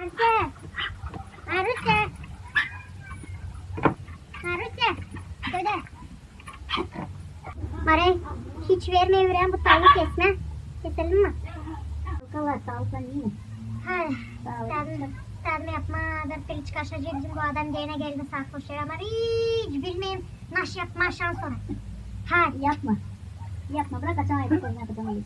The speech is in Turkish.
Arıca. Arıca. Arıca. Dede. Maray hiç vermeyen bu tavuğu kesme. Keselim mi? Kavak tavuktan iyi mi? Hay. Tadım yapma. Ben hiç kaçacak bizim bu adam gene geldi sarhoş ama hiç bilmeyeyim. Nasıl yapma şans ona. Hay. Yapma. Yapma bırak açan ayda koyun yapacağım.